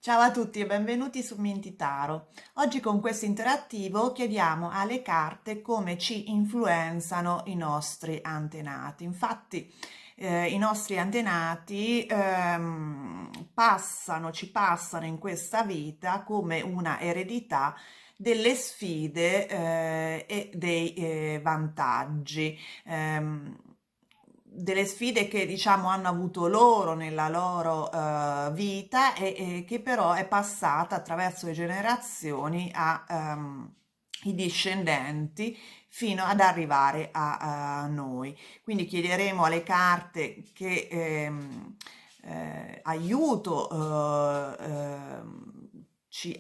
Ciao a tutti e benvenuti su Mintitaro. Oggi con questo interattivo chiediamo alle carte come ci influenzano i nostri antenati. Infatti, i nostri antenati ci passano in questa vita come una eredità delle sfide e dei vantaggi. Ehm, delle sfide che diciamo hanno avuto loro nella loro vita e che però è passata attraverso le generazioni ai discendenti fino ad arrivare a noi. Quindi chiederemo alle carte che aiuto ci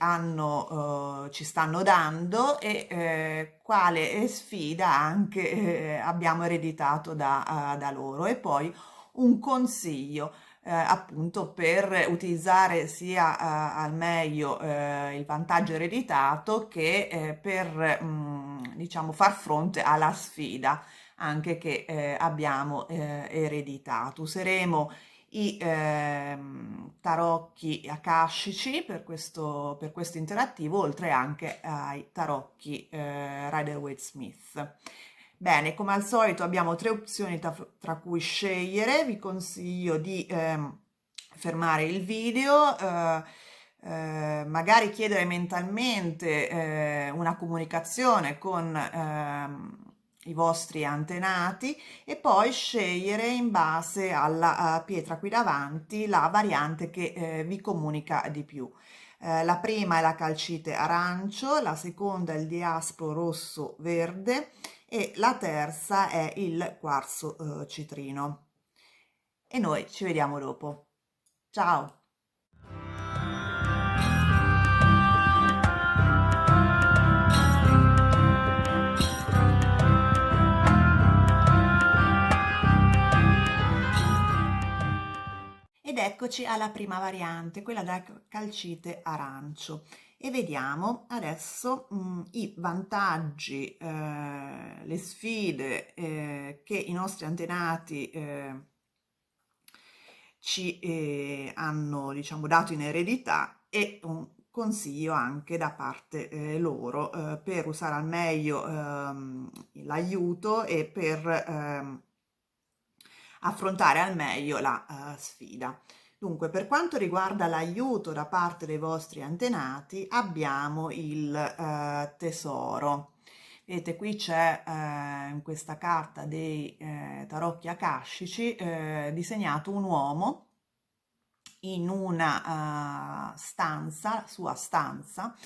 stanno dando e quale sfida anche abbiamo ereditato da loro e poi un consiglio appunto per utilizzare sia al meglio il vantaggio ereditato che per diciamo far fronte alla sfida anche che abbiamo ereditato. Useremo i tarocchi akashici per questo interattivo, oltre anche ai tarocchi Rider-Waite-Smith. Bene, come al solito abbiamo tre opzioni tra cui scegliere. Vi consiglio di fermare il video, magari chiedere mentalmente una comunicazione con i vostri antenati e poi scegliere in base alla pietra qui davanti la variante che vi comunica di più. La prima è la calcite arancio, la seconda è il diaspro rosso verde e la terza è il quarzo citrino. E noi ci vediamo dopo. Ciao! Ed eccoci alla prima variante, quella da calcite arancio. E vediamo adesso i vantaggi, le sfide che i nostri antenati ci hanno, diciamo, dato in eredità e un consiglio anche da parte loro per usare al meglio l'aiuto e per affrontare al meglio la sfida. Dunque, per quanto riguarda l'aiuto da parte dei vostri antenati, abbiamo il tesoro. Vedete, qui c'è in questa carta dei tarocchi akashici disegnato un uomo in una stanza, sua stanza,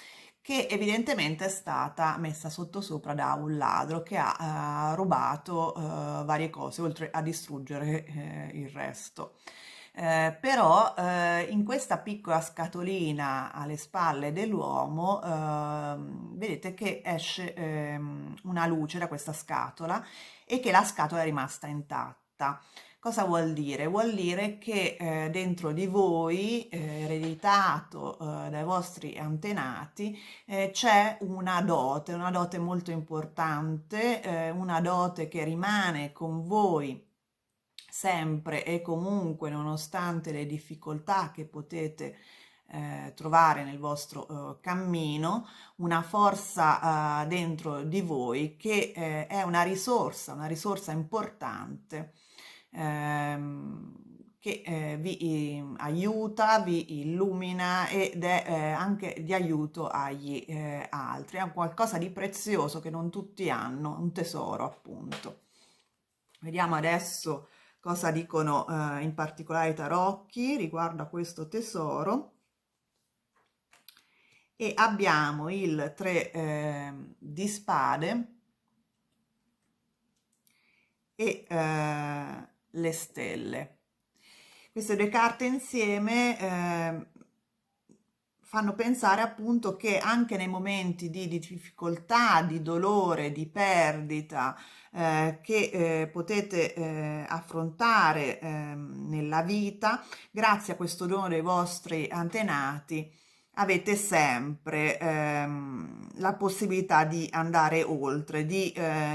che evidentemente è stata messa sottosopra da un ladro che ha rubato varie cose, oltre a distruggere il resto. Però in questa piccola scatolina alle spalle dell'uomo vedete che esce una luce da questa scatola e che la scatola è rimasta intatta. Cosa vuol dire? Vuol dire che dentro di voi, ereditato dai vostri antenati, c'è una dote molto importante, una dote che rimane con voi sempre e comunque nonostante le difficoltà che potete trovare nel vostro cammino, una forza dentro di voi che è una risorsa importante che vi aiuta, vi illumina ed è anche di aiuto agli altri. È qualcosa di prezioso che non tutti hanno, un tesoro appunto. Vediamo adesso cosa dicono in particolare i tarocchi riguardo a questo tesoro. E abbiamo il 3 di spade e le stelle. Queste due carte insieme fanno pensare appunto che anche nei momenti di difficoltà, di dolore, di perdita che potete affrontare nella vita, grazie a questo dono dei vostri antenati, avete sempre la possibilità di andare oltre, di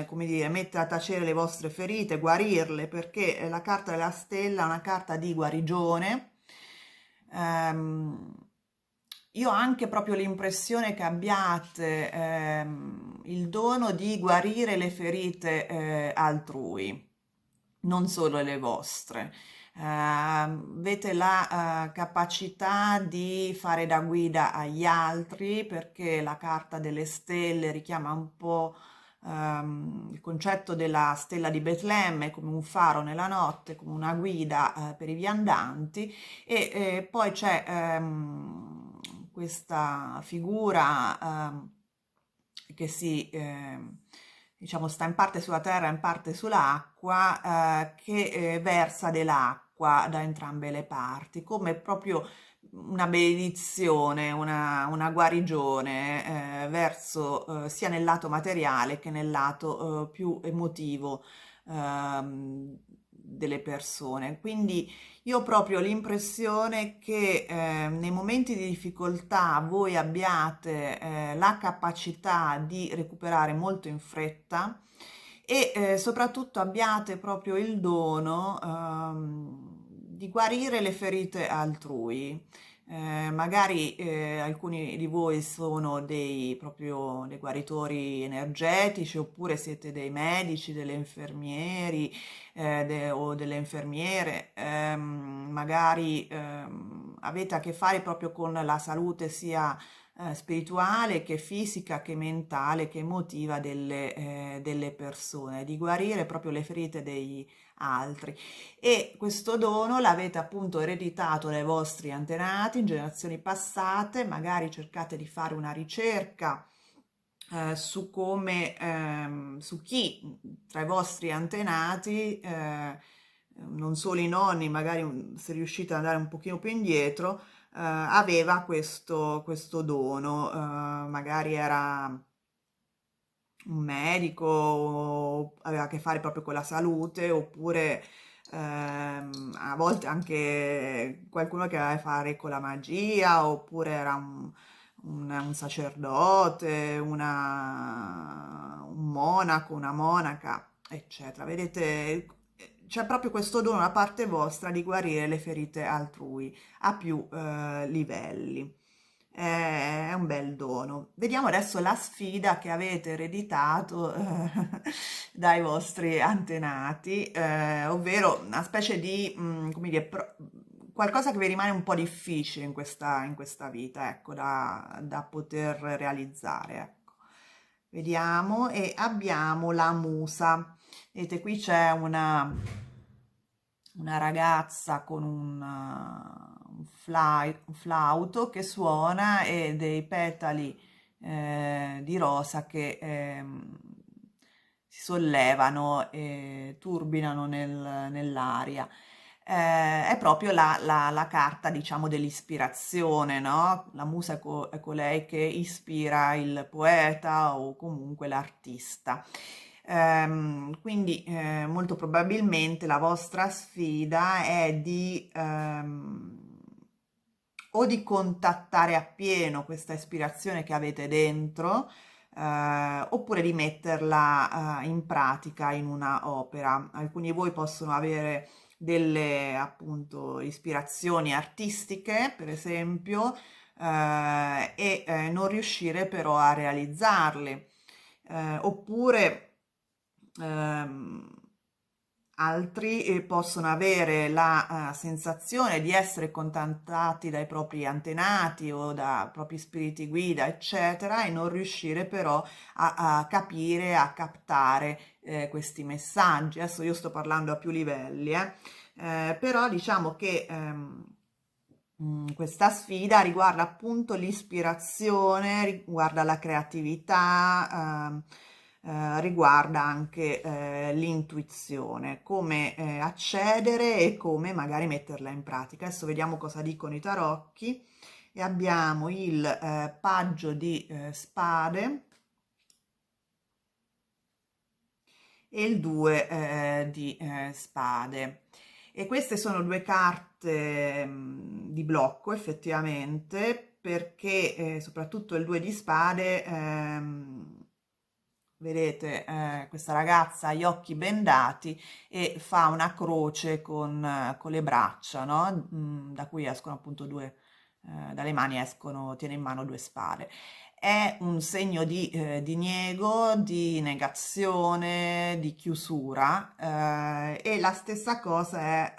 come dire, mettere a tacere le vostre ferite, guarirle, perché la carta della stella è una carta di guarigione. ehm, io ho anche proprio l'impressione che abbiate il dono di guarire le ferite altrui, non solo le vostre. Avete la capacità di fare da guida agli altri, perché la carta delle stelle richiama un po' il concetto della stella di Betlemme come un faro nella notte, come una guida per i viandanti. E poi c'è questa figura che si diciamo sta in parte sulla terra, in parte sull'acqua, che versa dell'acqua da entrambe le parti, come proprio una benedizione, una guarigione verso sia nel lato materiale che nel lato più emotivo delle persone. Quindi io ho proprio l'impressione che nei momenti di difficoltà voi abbiate la capacità di recuperare molto in fretta e soprattutto abbiate proprio il dono di guarire le ferite altrui. Magari alcuni di voi sono proprio dei guaritori energetici, oppure siete dei medici, delle infermieri o delle infermiere, magari avete a che fare proprio con la salute sia spirituale che fisica, che mentale, che emotiva delle persone, di guarire proprio le ferite degli altri. E questo dono l'avete appunto ereditato dai vostri antenati in generazioni passate, magari cercate di fare una ricerca su come, su chi tra i vostri antenati, non solo i nonni, magari se riuscite ad andare un pochino più indietro, aveva questo dono, magari era un medico, o aveva a che fare proprio con la salute, oppure a volte anche qualcuno che aveva a che fare con la magia, oppure era un sacerdote, un monaco, una monaca, eccetera. Vedete, c'è proprio questo dono da parte vostra di guarire le ferite altrui a più livelli. È un bel dono. Vediamo adesso la sfida che avete ereditato dai vostri antenati, ovvero una specie di, come dire, qualcosa che vi rimane un po' difficile in questa vita, ecco, da poter realizzare, ecco. Vediamo, e abbiamo la musa. Vedete, qui c'è una ragazza con un flauto che suona, e dei petali di rosa che si sollevano e turbinano nell'aria. È proprio la carta, diciamo, dell'ispirazione, no? La musa è colei che ispira il poeta o comunque l'artista. Quindi molto probabilmente la vostra sfida è o di contattare appieno questa ispirazione che avete dentro, oppure di metterla in pratica in una opera. Alcuni di voi possono avere delle appunto ispirazioni artistiche, per esempio, e non riuscire però a realizzarle. Oppure ehm, altri possono avere la sensazione di essere contattati dai propri antenati o da propri spiriti guida, eccetera, e non riuscire però a capire, a captare questi messaggi. Adesso io sto parlando a più livelli, però diciamo che questa sfida riguarda appunto l'ispirazione, riguarda la creatività, riguarda anche l'intuizione, come accedere e come magari metterla in pratica. Adesso vediamo cosa dicono i tarocchi, e abbiamo il paggio di spade e il 2 di spade. E queste sono due carte di blocco, effettivamente, perché soprattutto il 2 di spade, vedete, questa ragazza ha gli occhi bendati e fa una croce con le braccia, no? Da cui escono appunto due dalle mani escono, tiene in mano due spade. È un segno di diniego, di negazione, di chiusura, e la stessa cosa è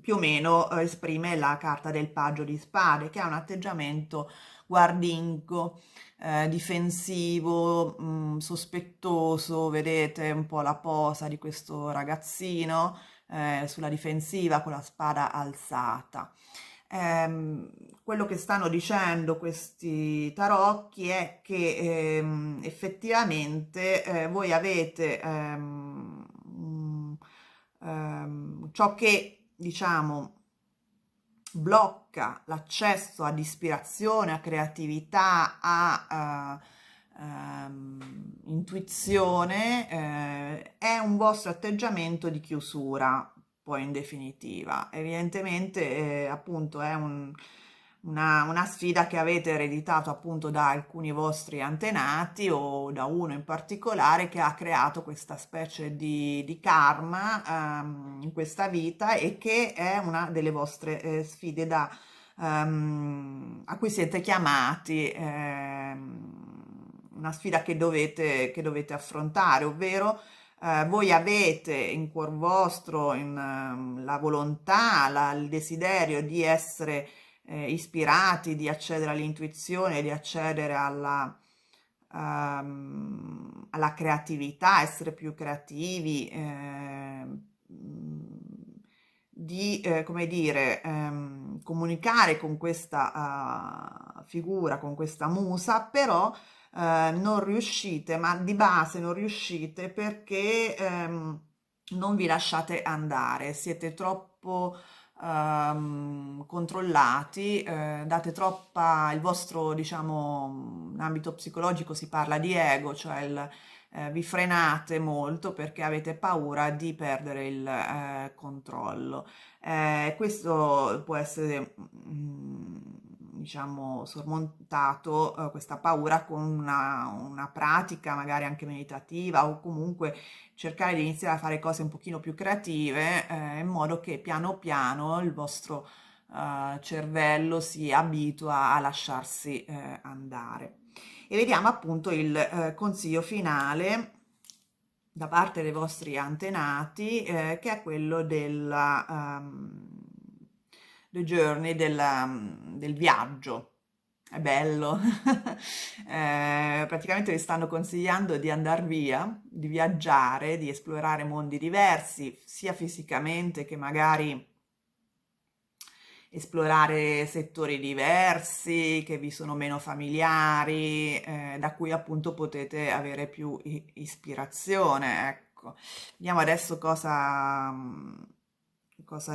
più o meno esprime la carta del paggio di spade, che ha un atteggiamento guardingo, difensivo, sospettoso. Vedete un po' la posa di questo ragazzino sulla difensiva con la spada alzata. Quello che stanno dicendo questi tarocchi è che effettivamente voi avete ciò che, diciamo, blocca l'accesso ad ispirazione, a creatività, a intuizione, è un vostro atteggiamento di chiusura, poi in definitiva. Evidentemente, appunto, è una sfida che avete ereditato appunto da alcuni vostri antenati o da uno in particolare che ha creato questa specie di karma in questa vita e che è una delle vostre sfide a cui siete chiamati, una sfida che dovete affrontare, ovvero voi avete in cuor vostro la volontà, il desiderio di essere ispirati, di accedere all'intuizione, di accedere alla creatività, essere più creativi, di, come dire, comunicare con questa figura, con questa musa, però non riuscite, ma di base non riuscite perché non vi lasciate andare, siete troppo controllati, date troppa, il vostro, diciamo, in ambito psicologico si parla di ego, cioè vi frenate molto perché avete paura di perdere il controllo. Questo può essere, diciamo, sormontato, questa paura con una pratica magari anche meditativa o comunque cercare di iniziare a fare cose un pochino più creative, in modo che piano piano il vostro cervello si abitua a lasciarsi andare. E vediamo appunto il consiglio finale da parte dei vostri antenati, che è quello the journey, del viaggio. È bello. Praticamente vi stanno consigliando di andare via, di viaggiare, di esplorare mondi diversi, sia fisicamente che magari esplorare settori diversi che vi sono meno familiari, da cui appunto potete avere più ispirazione, ecco. Vediamo adesso cosa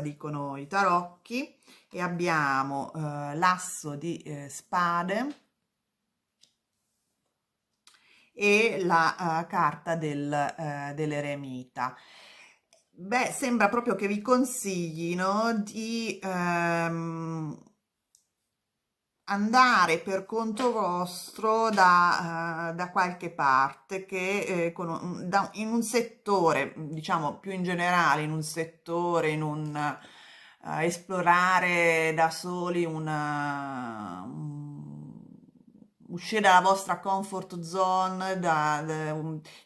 dicono i tarocchi e abbiamo l'asso di spade e la carta dell'eremita. Beh, sembra proprio che vi consiglino di andare per conto vostro da qualche parte, in un settore, diciamo più in generale, in un settore, esplorare da soli uscire dalla vostra comfort zone,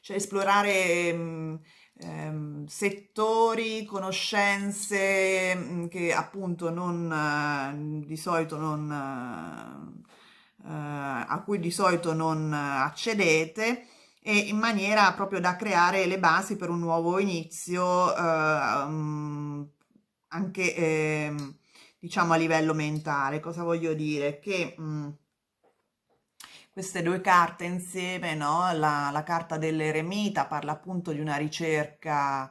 cioè esplorare settori, conoscenze che appunto di solito a cui di solito non accedete, e in maniera proprio da creare le basi per un nuovo inizio, anche diciamo a livello mentale. Cosa voglio dire? Che queste due carte insieme, no? La carta dell'eremita parla appunto di una ricerca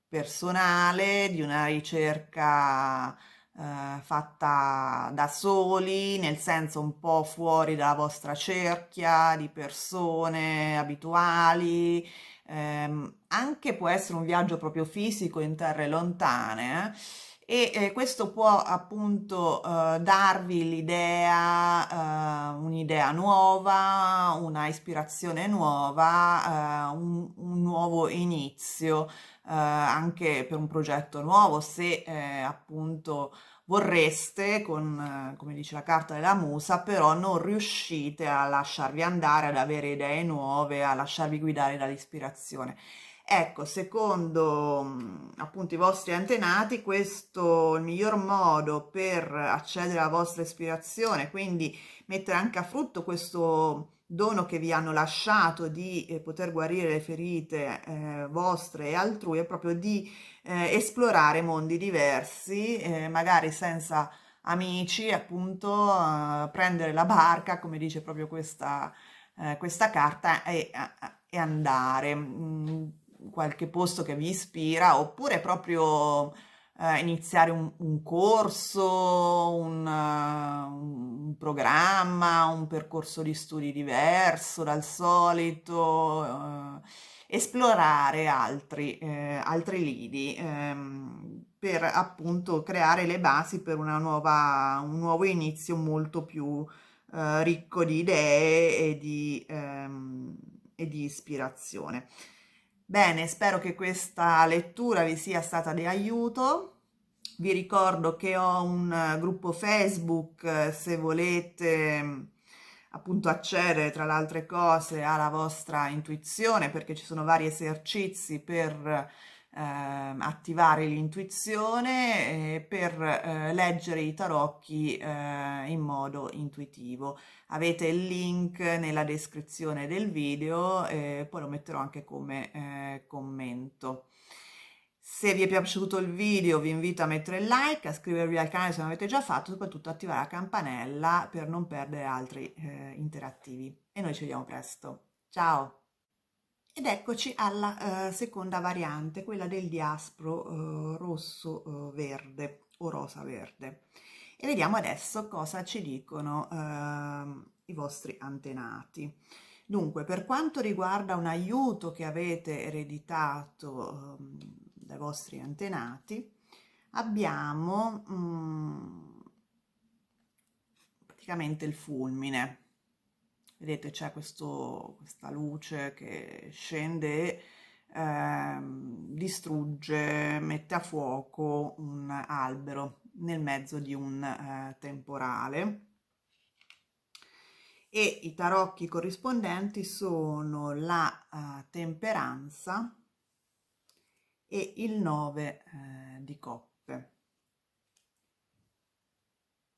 personale, di una ricerca fatta da soli, nel senso un po' fuori dalla vostra cerchia di persone abituali. Anche può essere un viaggio proprio fisico in terre lontane, e questo può appunto darvi l'idea, un'idea nuova, una ispirazione nuova, un nuovo inizio, anche per un progetto nuovo, se appunto vorreste, come dice la carta della musa, però non riuscite a lasciarvi andare, ad avere idee nuove, a lasciarvi guidare dall'ispirazione. Ecco, secondo appunto i vostri antenati, questo è il miglior modo per accedere alla vostra ispirazione, quindi mettere anche a frutto questo dono che vi hanno lasciato di poter guarire le ferite vostre e altrui, è proprio di esplorare mondi diversi, magari senza amici, appunto, prendere la barca, come dice proprio questa carta, e andare. Qualche posto che vi ispira, oppure proprio iniziare un corso, un programma, un percorso di studi diverso dal solito, esplorare altri lidi, per appunto creare le basi per un nuovo inizio molto più ricco di idee e di ispirazione. Bene, spero che questa lettura vi sia stata di aiuto. Vi ricordo che ho un gruppo Facebook, se volete appunto accedere tra le altre cose alla vostra intuizione, perché ci sono vari esercizi per attivare l'intuizione e per leggere i tarocchi in modo intuitivo. Avete il link nella descrizione del video e poi lo metterò anche come commento. Se vi è piaciuto il video vi invito a mettere il like, a iscrivervi al canale se non l'avete già fatto, soprattutto attivare la campanella per non perdere altri interattivi. E noi ci vediamo presto. Ciao! Ed eccoci alla seconda variante, quella del diaspro rosso-verde o rosa-verde. E vediamo adesso cosa ci dicono i vostri antenati. Dunque, per quanto riguarda un aiuto che avete ereditato dai vostri antenati, abbiamo praticamente il fulmine. Vedete, c'è questa luce che scende e distrugge, mette a fuoco un albero nel mezzo di un temporale. E i tarocchi corrispondenti sono la temperanza e il 9 di coppe.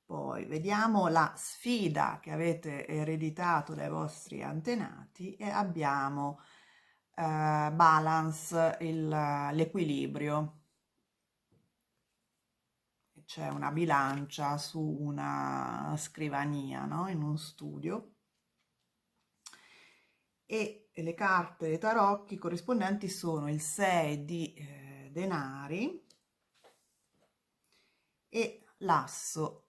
Poi vediamo la sfida che avete ereditato dai vostri antenati e abbiamo balance, l'equilibrio. C'è una bilancia su una scrivania, no? In uno studio. E le carte dei tarocchi corrispondenti sono il 6 di denari e l'asso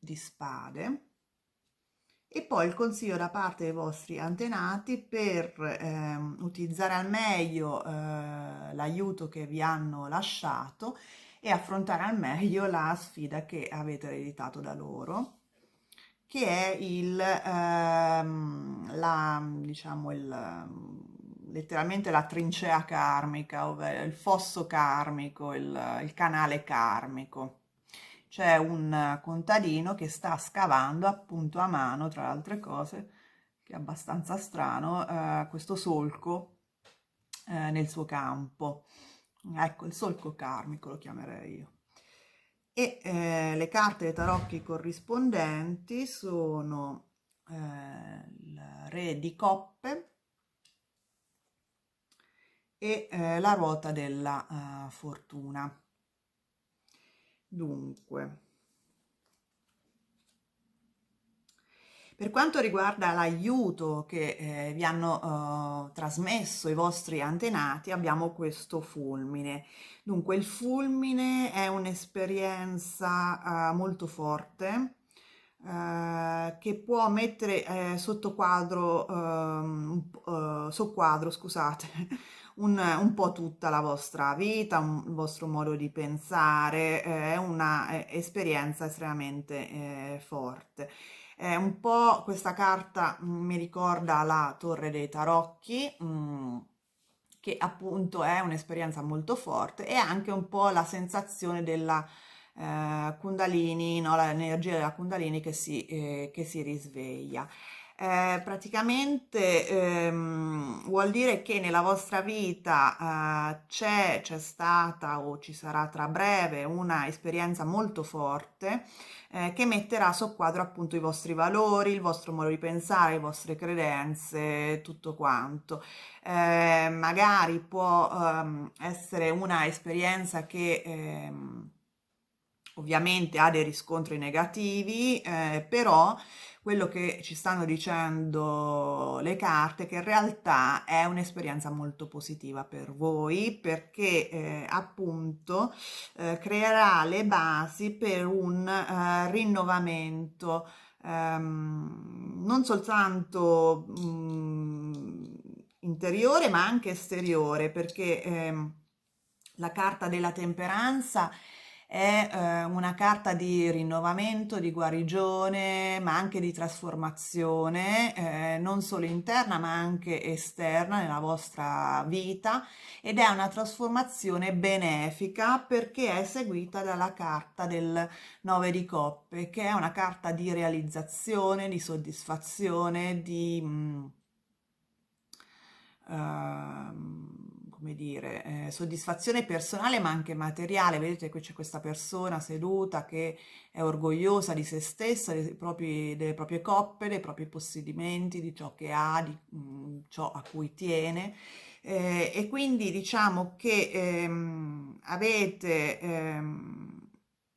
di spade, e poi il consiglio da parte dei vostri antenati per utilizzare al meglio l'aiuto che vi hanno lasciato e affrontare al meglio la sfida che avete ereditato da loro, che è diciamo letteralmente la trincea karmica, ovvero il fosso karmico, il canale karmico. C'è un contadino che sta scavando appunto a mano, tra le altre cose, che è abbastanza strano, questo solco nel suo campo. Ecco, il solco karmico lo chiamerei io. E le carte dei tarocchi corrispondenti sono il re di coppe e la ruota della fortuna. Dunque, per quanto riguarda l'aiuto che vi hanno trasmesso i vostri antenati, abbiamo questo fulmine. Dunque, il fulmine è un'esperienza molto forte che può mettere sottosquadro, scusate, un po' tutta la vostra vita, il vostro modo di pensare, è una esperienza estremamente forte. Un po' questa carta mi ricorda la Torre dei Tarocchi, che appunto è un'esperienza molto forte e anche un po' la sensazione della Kundalini, no? L'energia della Kundalini che si risveglia. Praticamente vuol dire che nella vostra vita c'è stata o ci sarà tra breve una esperienza molto forte che metterà a soqquadro appunto i vostri valori, il vostro modo di pensare, le vostre credenze, tutto quanto. Magari può essere una esperienza che ovviamente ha dei riscontri negativi, però quello che ci stanno dicendo le carte è che in realtà è un'esperienza molto positiva per voi perché appunto creerà le basi per un rinnovamento non soltanto interiore ma anche esteriore perché la carta della temperanza è una carta di rinnovamento, di guarigione, ma anche di trasformazione, non solo interna ma anche esterna nella vostra vita ed è una trasformazione benefica perché è seguita dalla carta del 9 di coppe, che è una carta di realizzazione, di soddisfazione, di come dire, soddisfazione personale ma anche materiale. Vedete, qui c'è questa persona seduta che è orgogliosa di se stessa, delle proprie coppe, dei propri possedimenti, di ciò che ha, di ciò a cui tiene. E quindi diciamo che avete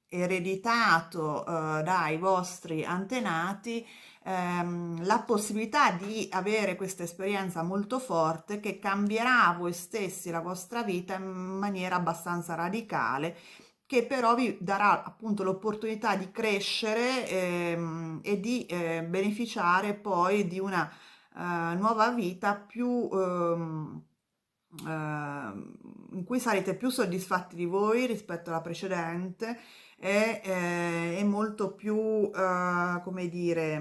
ereditato dai vostri antenati la possibilità di avere questa esperienza molto forte che cambierà voi stessi, la vostra vita in maniera abbastanza radicale, che però vi darà appunto l'opportunità di crescere e di beneficiare poi di una nuova vita più in cui sarete più soddisfatti di voi rispetto alla precedente e molto più, come dire,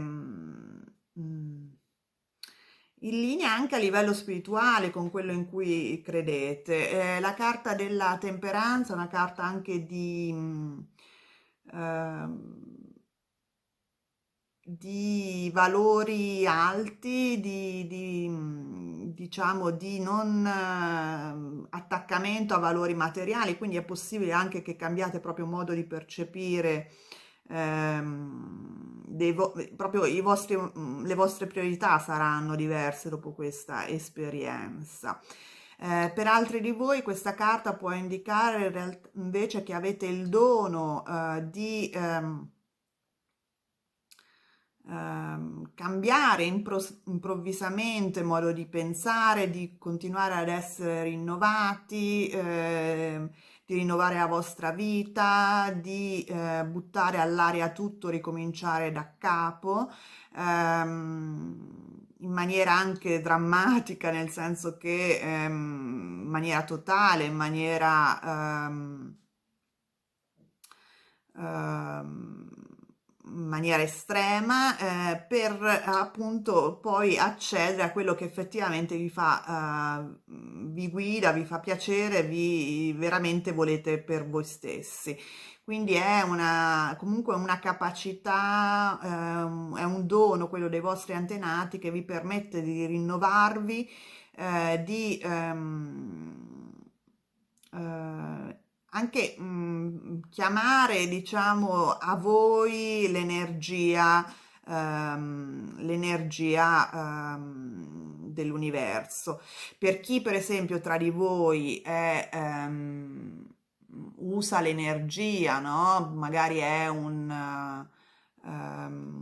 in linea anche a livello spirituale con quello in cui credete. La carta della temperanza è una carta anche ehm, di valori alti, diciamo di non attaccamento a valori materiali, quindi è possibile anche che cambiate proprio modo di percepire proprio le vostre priorità saranno diverse dopo questa esperienza. Per altri di voi questa carta può indicare invece che avete il dono di cambiare improvvisamente modo di pensare, di continuare ad essere rinnovati, di rinnovare la vostra vita, di buttare all'aria tutto, ricominciare da capo, in maniera anche drammatica, nel senso che in maniera totale, in maniera ehm, in maniera estrema per appunto poi accedere a quello che effettivamente vi fa, vi guida, vi fa piacere, vi veramente volete per voi stessi. Quindi è comunque una capacità, è un dono quello dei vostri antenati che vi permette di rinnovarvi, di anche chiamare, diciamo, a voi l'energia dell'universo. Per chi, per esempio, tra di voi usa l'energia, no? Magari è un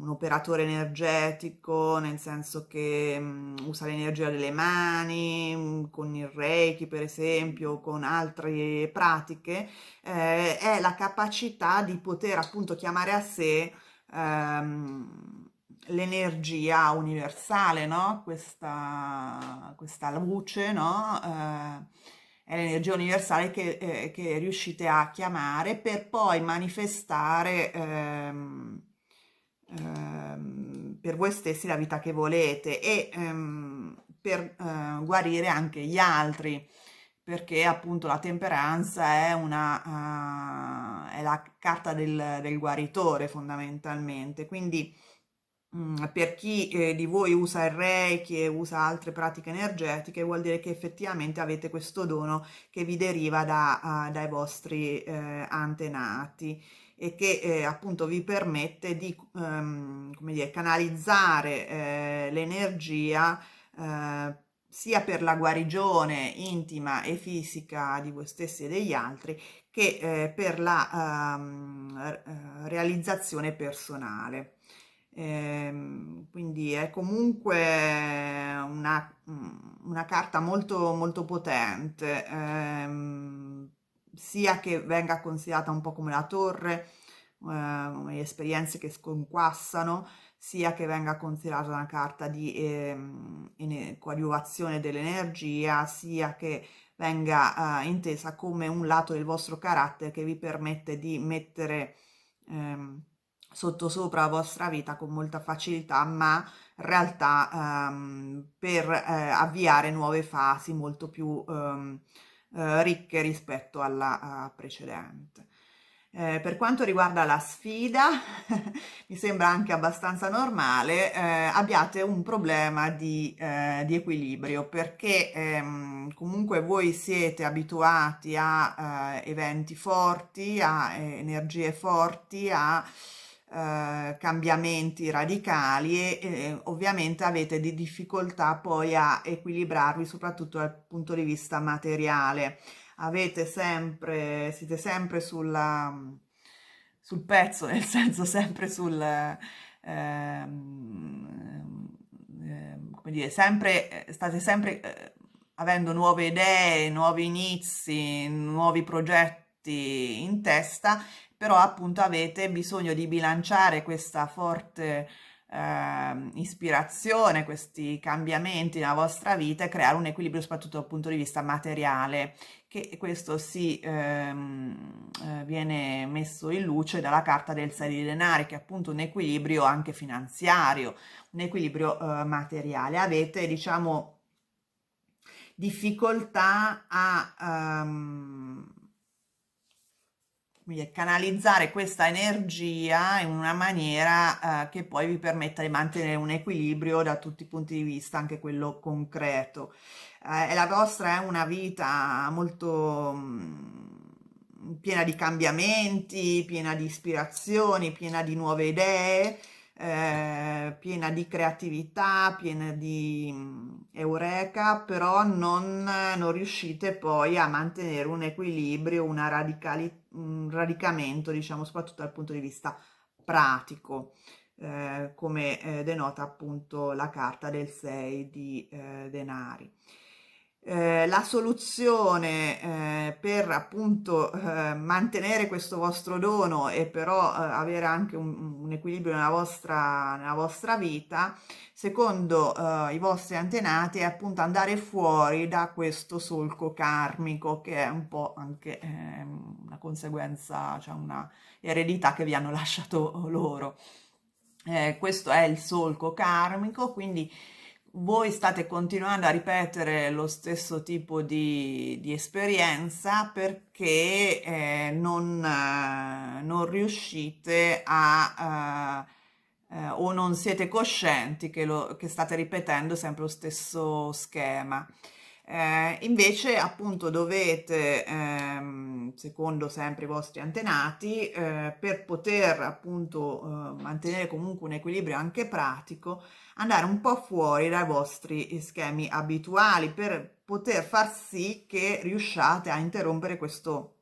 operatore energetico, nel senso che usa l'energia delle mani, con il Reiki per esempio, con altre pratiche, è la capacità di poter appunto chiamare a sé l'energia universale, no? Questa luce, no? È l'energia universale che riuscite a chiamare per poi manifestare per voi stessi la vita che volete e per guarire anche gli altri, perché appunto la temperanza è è la carta del guaritore fondamentalmente. Quindi per chi di voi usa il Reiki e usa altre pratiche energetiche, vuol dire che effettivamente avete questo dono che vi deriva dai vostri antenati e che appunto vi permette di come dire, canalizzare l'energia sia per la guarigione intima e fisica di voi stessi e degli altri, che per la realizzazione personale. Quindi è comunque una carta molto, molto potente, sia che venga considerata un po' come la torre, le esperienze che sconquassano, sia che venga considerata una carta di coadiuvazione dell'energia, sia che venga intesa come un lato del vostro carattere che vi permette di mettere sottosopra la vostra vita con molta facilità, ma in realtà per avviare nuove fasi molto più ricche rispetto alla precedente. Per quanto riguarda la sfida, mi sembra anche abbastanza normale, abbiate un problema di equilibrio perché comunque voi siete abituati a eventi forti, a energie forti, a cambiamenti radicali e ovviamente avete di difficoltà poi a equilibrarvi soprattutto dal punto di vista materiale. Siete sempre sul pezzo, nel senso sempre come dire, state sempre avendo nuove idee, nuovi inizi, nuovi progetti in testa, però appunto avete bisogno di bilanciare questa forte ispirazione, questi cambiamenti nella vostra vita e creare un equilibrio soprattutto dal punto di vista materiale, che questo viene messo in luce dalla carta del 6 di denari, che è appunto un equilibrio anche finanziario, un equilibrio materiale. Avete, diciamo, difficoltà a canalizzare questa energia in una maniera che poi vi permetta di mantenere un equilibrio da tutti i punti di vista, anche quello concreto. E la vostra è una vita molto piena di cambiamenti, piena di ispirazioni, piena di nuove idee, piena di creatività, piena di eureka, però non riuscite poi a mantenere un equilibrio, un radicamento, diciamo, soprattutto dal punto di vista pratico, come denota appunto la carta del 6 di denari. La soluzione per appunto mantenere questo vostro dono e però avere anche un equilibrio nella vostra vita, secondo i vostri antenati, è appunto andare fuori da questo solco karmico che è un po' anche una conseguenza, cioè una eredità che vi hanno lasciato loro. Questo è il solco karmico, quindi voi state continuando a ripetere lo stesso tipo di esperienza perché non riuscite o non siete coscienti che state ripetendo sempre lo stesso schema. Invece appunto dovete, secondo sempre i vostri antenati, per poter appunto mantenere comunque un equilibrio anche pratico, andare un po' fuori dai vostri schemi abituali per poter far sì che riusciate a interrompere questo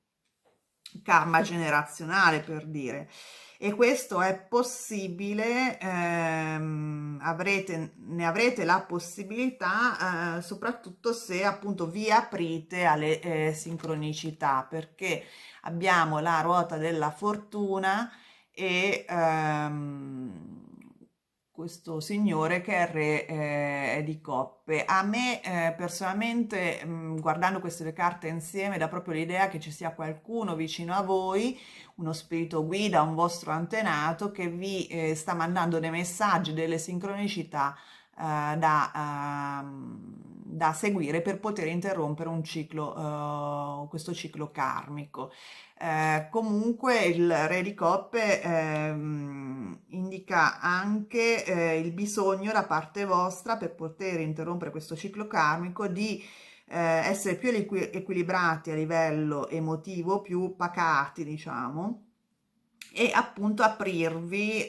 karma generazionale, per dire. E questo è possibile, ne avrete la possibilità soprattutto se appunto vi aprite alle sincronicità, perché abbiamo la ruota della fortuna e questo signore che è il re di coppe. A me personalmente, guardando queste due carte insieme, dà proprio l'idea che ci sia qualcuno vicino a voi, uno spirito guida, un vostro antenato che vi sta mandando dei messaggi, delle sincronicità da seguire per poter interrompere un ciclo, questo ciclo karmico. Comunque il re di coppe indica anche il bisogno da parte vostra per poter interrompere questo ciclo karmico di essere più equilibrati a livello emotivo, più pacati, diciamo, e appunto aprirvi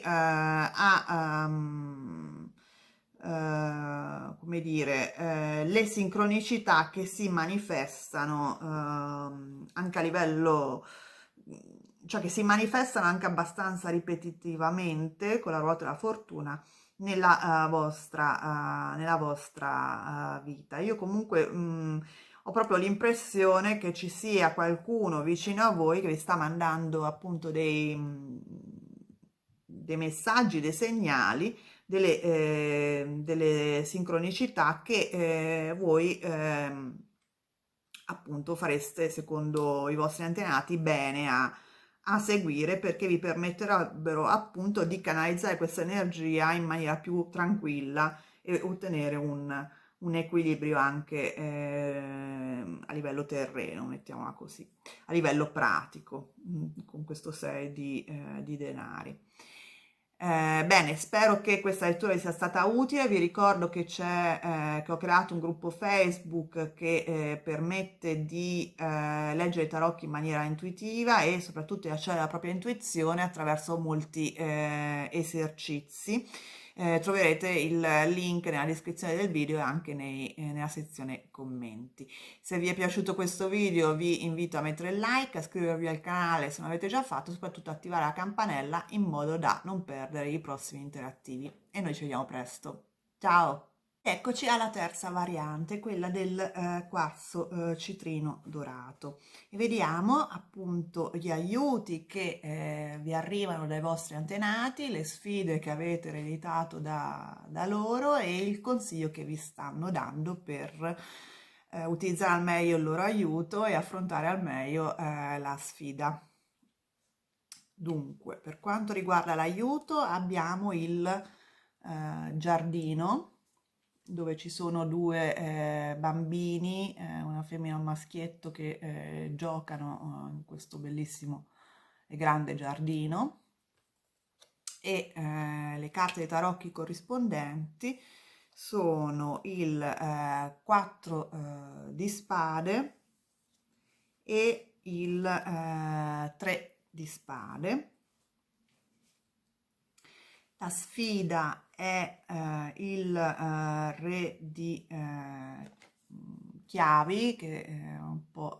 come dire, le sincronicità che si manifestano anche a livello, cioè che si manifestano anche abbastanza ripetitivamente con la ruota della fortuna nella vostra vita. Io comunque ho proprio l'impressione che ci sia qualcuno vicino a voi che vi sta mandando appunto dei messaggi, dei segnali, delle sincronicità che voi appunto fareste, secondo i vostri antenati, bene a seguire, perché vi permetterebbero appunto di canalizzare questa energia in maniera più tranquilla e ottenere un equilibrio anche a livello terreno, mettiamola così, a livello pratico, con questo 6 di denari. Bene, spero che questa lettura vi sia stata utile. Vi ricordo che che ho creato un gruppo Facebook che permette di leggere i tarocchi in maniera intuitiva e soprattutto di accedere alla propria intuizione attraverso molti esercizi. Troverete il link nella descrizione del video e anche nella sezione commenti. Se vi è piaciuto questo video vi invito a mettere il like, a iscrivervi al canale se non l'avete già fatto, soprattutto attivare la campanella in modo da non perdere i prossimi interattivi. E noi ci vediamo presto. Ciao! Eccoci alla terza variante, quella del quarzo citrino dorato. E vediamo appunto gli aiuti che vi arrivano dai vostri antenati, le sfide che avete ereditato da loro e il consiglio che vi stanno dando per utilizzare al meglio il loro aiuto e affrontare al meglio la sfida. Dunque, per quanto riguarda l'aiuto, abbiamo il giardino dove ci sono due bambini, una femmina e un maschietto che giocano in questo bellissimo e grande giardino e le carte dei tarocchi corrispondenti sono il 4 di spade e il 3 di spade. La sfida è il re di chiavi, che è un po',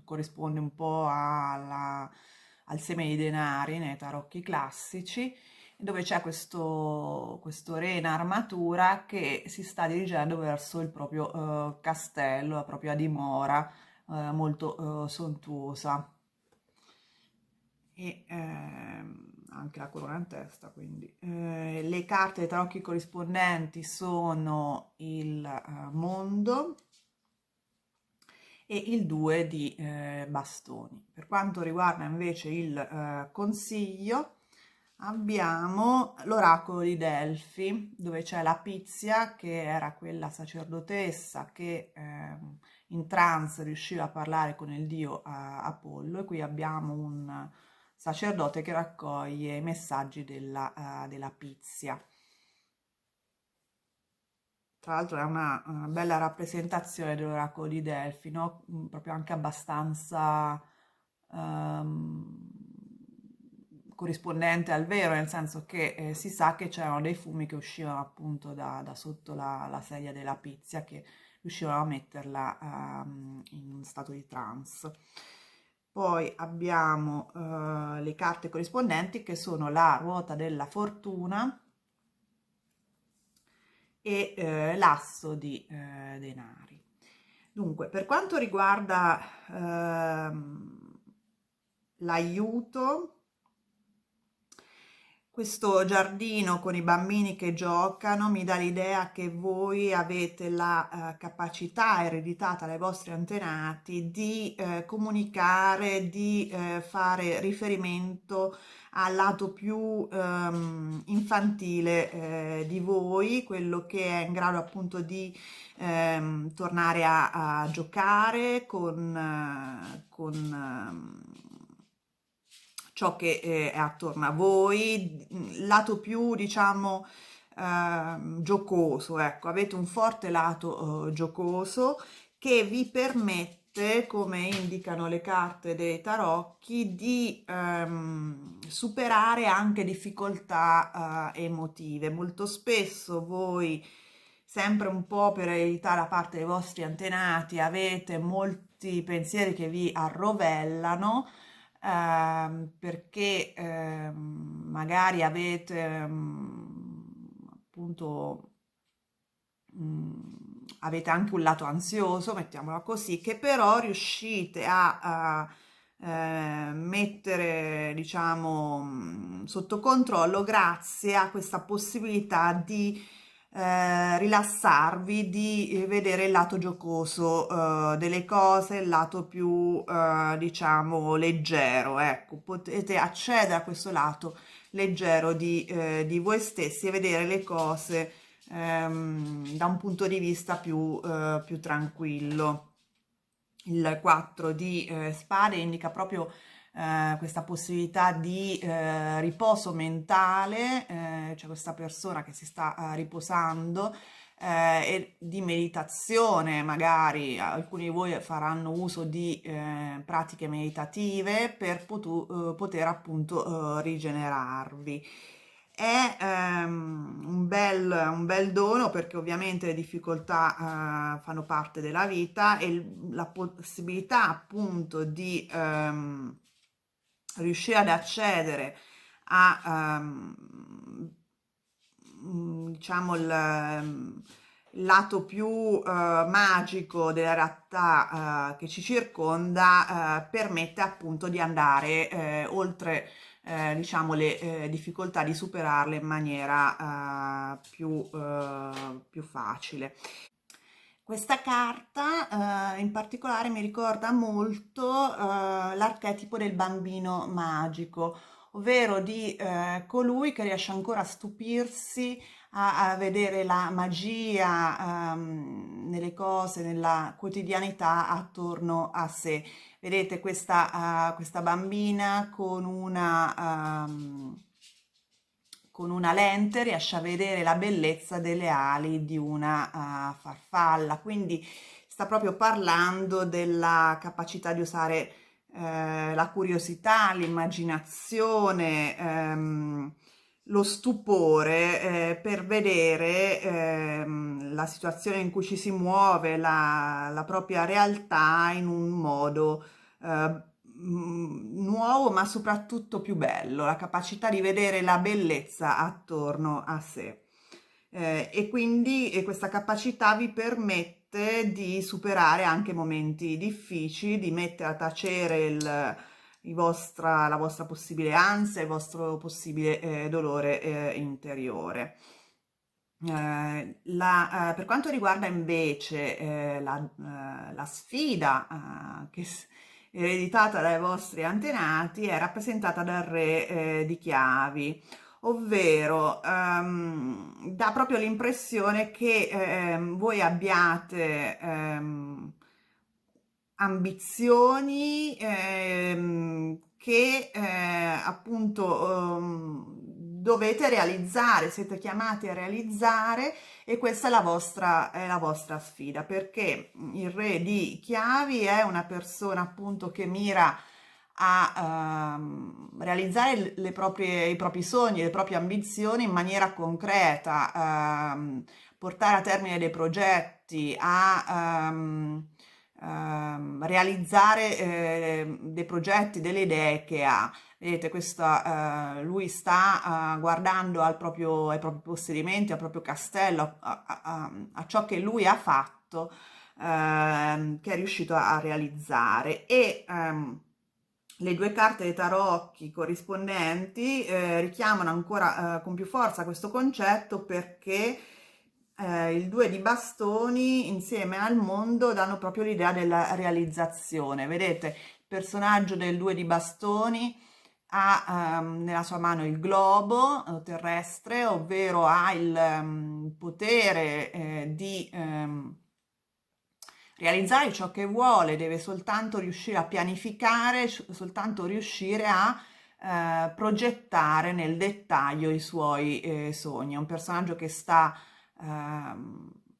corrisponde un po' al seme dei denari nei tarocchi classici, dove c'è questo re in armatura che si sta dirigendo verso il proprio castello, la propria dimora molto sontuosa. E anche la corona in testa, quindi le carte dei tarocchi corrispondenti sono il mondo e il 2 di bastoni. Per quanto riguarda invece il consiglio, abbiamo l'oracolo di Delfi, dove c'è la Pizia, che era quella sacerdotessa che in trance riusciva a parlare con il dio Apollo, e qui abbiamo un sacerdote che raccoglie i messaggi della Pizia. Tra l'altro è una bella rappresentazione dell'oracolo di Delfi, no? Proprio anche abbastanza corrispondente al vero, nel senso che si sa che c'erano dei fumi che uscivano appunto da sotto la sedia della Pizia, che riuscivano a metterla in stato di trance. Poi abbiamo le carte corrispondenti, che sono la ruota della fortuna e l'asso di denari. Dunque, per quanto riguarda l'aiuto, questo giardino con i bambini che giocano mi dà l'idea che voi avete la capacità ereditata dai vostri antenati di comunicare, di fare riferimento al lato più infantile di voi, quello che è in grado appunto di tornare a giocare con ciò che è attorno a voi, lato più, diciamo, giocoso, ecco, avete un forte lato giocoso che vi permette, come indicano le carte dei tarocchi, di superare anche difficoltà emotive. Molto spesso voi, sempre un po' per eredità da parte dei vostri antenati, avete molti pensieri che vi arrovellano, perché magari avete appunto avete anche un lato ansioso, mettiamola così, che però riuscite a mettere, diciamo, sotto controllo grazie a questa possibilità di rilassarvi, di vedere il lato giocoso delle cose, il lato più, diciamo, leggero. Ecco, potete accedere a questo lato leggero di voi stessi e vedere le cose da un punto di vista più tranquillo. Il 4 di spade indica proprio questa possibilità di riposo mentale, c'è questa persona che si sta riposando e di meditazione, magari alcuni di voi faranno uso di pratiche meditative per poter appunto rigenerarvi. È un bel dono perché ovviamente le difficoltà fanno parte della vita e la possibilità appunto di riuscire ad accedere a diciamo il lato più magico della realtà che ci circonda permette appunto di andare oltre diciamo le difficoltà, di superarle in maniera più facile. Questa carta in particolare mi ricorda molto l'archetipo del bambino magico, ovvero di colui che riesce ancora a stupirsi, a vedere la magia nelle cose, nella quotidianità attorno a sé. Vedete questa bambina con una lente riesce a vedere la bellezza delle ali di una farfalla, quindi sta proprio parlando della capacità di usare la curiosità, l'immaginazione, lo stupore per vedere la situazione in cui ci si muove, la propria realtà in un modo nuovo, ma soprattutto più bello, la capacità di vedere la bellezza attorno a sé. E quindi questa capacità vi permette di superare anche momenti difficili, di mettere a tacere la vostra possibile ansia, il vostro possibile dolore interiore. Per quanto riguarda invece la sfida ereditata dai vostri antenati, è rappresentata dal re di chiavi, ovvero dà proprio l'impressione che voi abbiate ambizioni che appunto dovete realizzare, siete chiamati a realizzare, e questa è la vostra sfida, perché il re di chiavi è una persona appunto che mira a realizzare i propri sogni, le proprie ambizioni in maniera concreta, portare a termine dei progetti, realizzare dei progetti, delle idee che ha. Vedete, lui sta guardando ai propri possedimenti, al proprio castello, a ciò che lui ha fatto, che è riuscito a realizzare. E le due carte dei tarocchi corrispondenti richiamano ancora con più forza questo concetto, perché il due di bastoni insieme al mondo danno proprio l'idea della realizzazione. Vedete, il personaggio del due di bastoni ha nella sua mano il globo terrestre, ovvero ha il potere di realizzare ciò che vuole, deve soltanto riuscire a pianificare, soltanto riuscire a progettare nel dettaglio i suoi sogni. È un personaggio che sta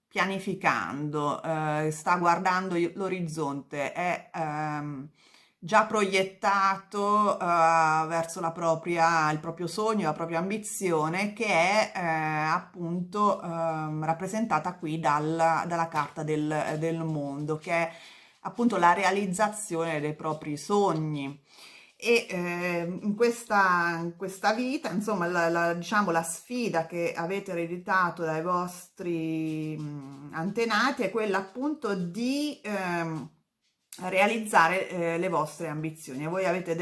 pianificando, sta guardando l'orizzonte, è già proiettato verso il proprio sogno, la propria ambizione, che è appunto rappresentata qui dalla carta del mondo, che è appunto la realizzazione dei propri sogni. E in questa vita, insomma, diciamo, la sfida che avete ereditato dai vostri antenati è quella appunto di realizzare le vostre ambizioni. E voi avete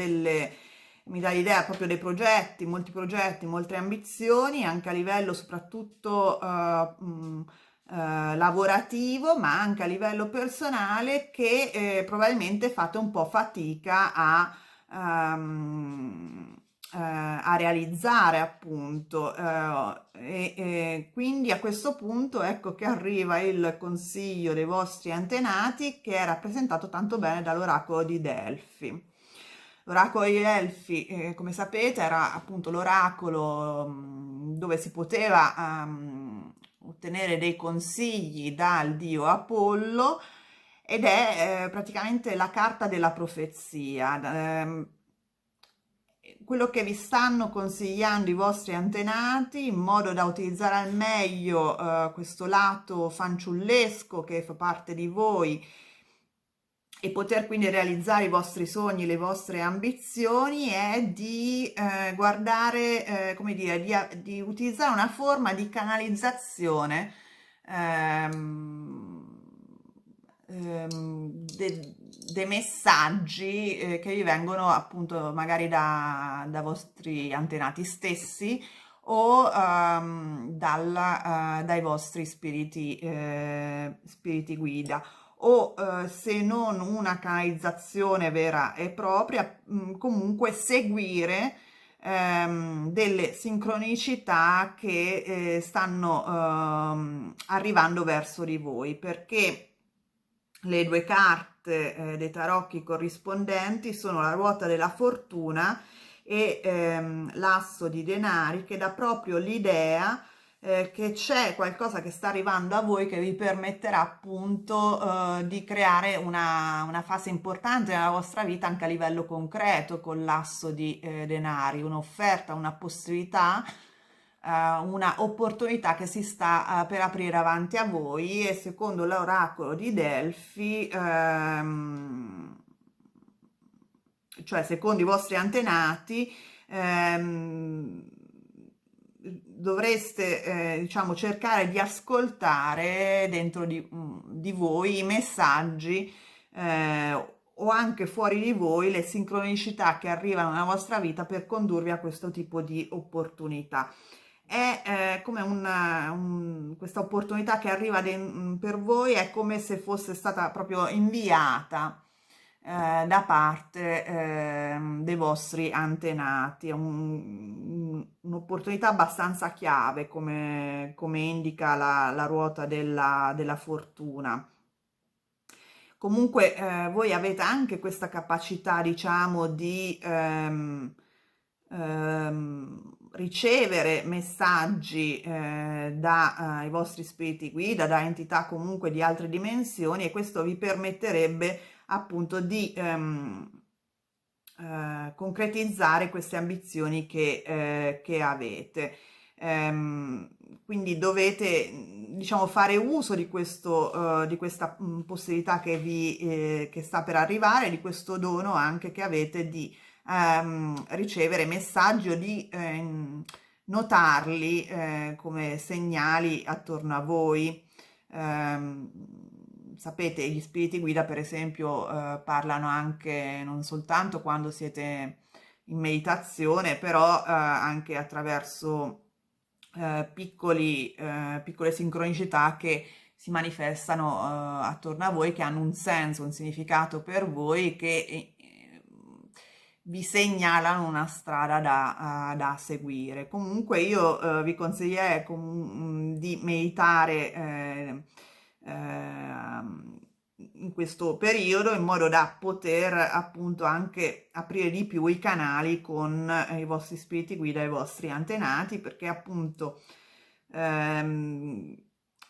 mi dà l'idea proprio dei progetti, molte ambizioni, anche a livello soprattutto lavorativo, ma anche a livello personale, che probabilmente fate un po' fatica a realizzare, appunto, e quindi a questo punto ecco che arriva il consiglio dei vostri antenati, che è rappresentato tanto bene dall'oracolo di Delfi. L'oracolo di Delfi, come sapete, era appunto l'oracolo dove si poteva ottenere dei consigli dal dio Apollo, ed è praticamente la carta della profezia. Quello che vi stanno consigliando i vostri antenati, in modo da utilizzare al meglio questo lato fanciullesco che fa parte di voi, e poter quindi realizzare i vostri sogni, le vostre ambizioni, è di guardare, come dire, di utilizzare una forma di canalizzazione ehm, dei messaggi che vi vengono appunto magari da vostri antenati stessi, o dai vostri spiriti guida, o se non una canalizzazione vera e propria, comunque seguire delle sincronicità che stanno arrivando verso di voi, perché le due carte dei tarocchi corrispondenti sono la ruota della fortuna e l'asso di denari, che dà proprio l'idea che c'è qualcosa che sta arrivando a voi, che vi permetterà appunto di creare una fase importante nella vostra vita anche a livello concreto, con l'asso di denari, un'offerta, una possibilità, una opportunità che si sta per aprire davanti a voi. E secondo l'oracolo di Delfi, cioè secondo i vostri antenati, dovreste diciamo cercare di ascoltare dentro di voi i messaggi, o anche fuori di voi, le sincronicità che arrivano nella vostra vita per condurvi a questo tipo di opportunità. È come questa opportunità che arriva per voi, è come se fosse stata proprio inviata da parte dei vostri antenati. È un'opportunità abbastanza chiave, come indica la ruota della fortuna. Comunque voi avete anche questa capacità, diciamo, di ricevere messaggi dai vostri spiriti guida, da entità comunque di altre dimensioni, e questo vi permetterebbe appunto di concretizzare queste ambizioni che avete. Quindi dovete, diciamo, fare uso di di questa possibilità che sta per arrivare, di questo dono anche che avete di ricevere messaggi, o di notarli come segnali attorno a voi. sapete, gli spiriti guida, per esempio, parlano anche non soltanto quando siete in meditazione, però anche attraverso piccole sincronicità che si manifestano attorno a voi, che hanno un senso, un significato per voi, che vi segnalano una strada da seguire. Comunque io vi consiglierei di meditare in questo periodo, in modo da poter appunto anche aprire di più i canali con i vostri spiriti guida e i vostri antenati, perché appunto ehm,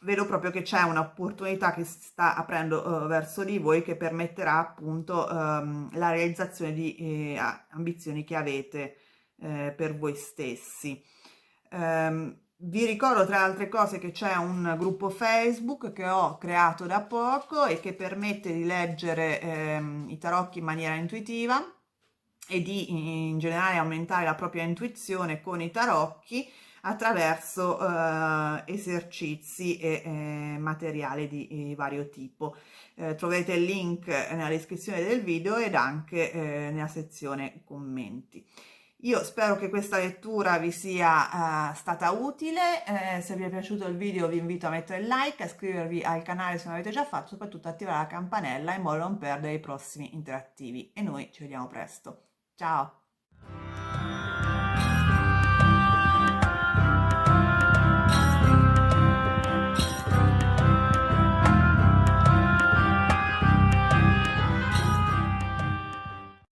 vedo proprio che c'è un'opportunità che si sta aprendo verso di voi, che permetterà appunto la realizzazione di ambizioni che avete per voi stessi. Vi ricordo, tra altre cose, che c'è un gruppo Facebook che ho creato da poco e che permette di leggere i tarocchi in maniera intuitiva e di in generale aumentare la propria intuizione con i tarocchi attraverso esercizi e materiale di vario tipo. Trovate il link nella descrizione del video ed anche nella sezione commenti. Io spero che questa lettura vi sia stata utile. Se vi è piaciuto il video vi invito a mettere il like, a iscrivervi al canale se non l'avete già fatto, soprattutto attivare la campanella in modo da non perdere i prossimi interattivi, e noi ci vediamo presto. Ciao!